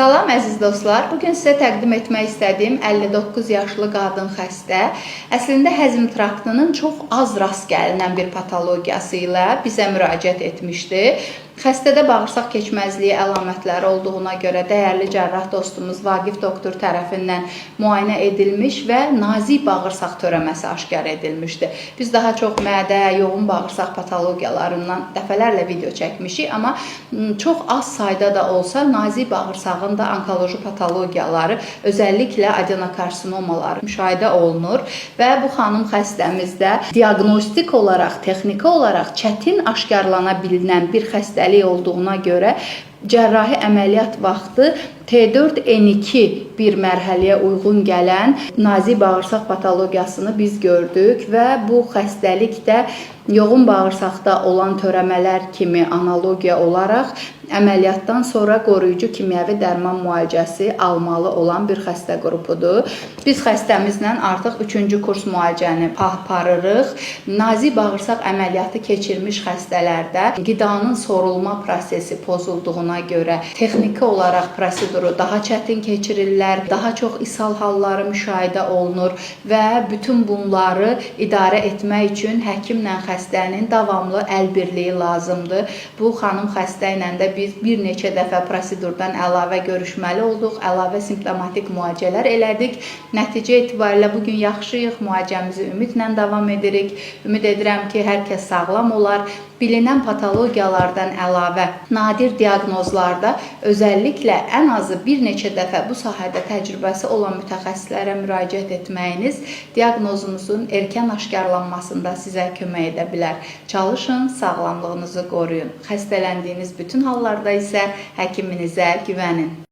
Salam əziz dostlar. Bugün sizə təqdim etmək istədiyim 59 yaşlı qadın xəstə əslində həzm traktının çox az rast gəlinən bir patologiyası ilə bizə müraciət etmişdi. Xəstədə bağırsaq keçməzliyi əlamətləri olduğuna görə dəyərli cərrah dostumuz Vaqif doktor tərəfindən müayinə edilmiş və nazik bağırsaq törəməsi aşkar edilmişdi. Biz daha çox mədə, yoğun bağırsaq patologiyalarından dəfələrlə video çəkmişik, amma çox az sayda da olsa nazik bağırsağın da onkoloji patologiyaları, özəlliklə adenokarsinomaları müşahidə olunur və bu xanım xəstəmizdə diaqnostik olaraq, texniki olaraq çətin aşkarlana bilinən bir xəstəlik olduğuna görə cərrahi əməliyyat vaxtı T4N2 bir mərhələyə uyğun gələn nazik bağırsaq patologiyasını biz gördük və bu xəstəlik də yoğun bağırsaqda olan törəmələr kimi analogiya olaraq əməliyyatdan sonra qoruyucu kimyəvi dərman müalicəsi almalı olan bir xəstə qrupudur. Biz xəstəmizlə artıq 3-cü kurs müalicəni aparırıq. Nazik bağırsaq əməliyyatı keçirmiş xəstələrdə qidanın sorulma prosesi pozulduğuna görə texniki olaraq proseduru daha çətin keçirirlər, daha çox ishal halları müşahidə olunur və bütün bunları idarə etmək üçün həkimlə xəstənin davamlı əl birliyi lazımdır. Bu xanım xəstə ilə də biz bir neçə dəfə prosedurdan əlavə görüşməli olduq, əlavə simptomatik müalicələr elədik. Nəticə etibarilə bugün yaxşıyıq, müalicəmizi ümidlə davam edirik. Ümid edirəm ki, hər kəs sağlam olar. Bilinən patologiyalardan əlavə nadir diaqnozlarda özəlliklə ən azı bir neçə dəfə bu sahədə təcrübəsi olan mütəxəssislərə müraciət etməyiniz diaqnozunuzun erkən aşkarlanmasında sizə kömək edə bilər. Çalışın, sağlamlığınızı qoruyun. Xəstələndiyiniz bütün hallarda isə həkiminizə güvənin.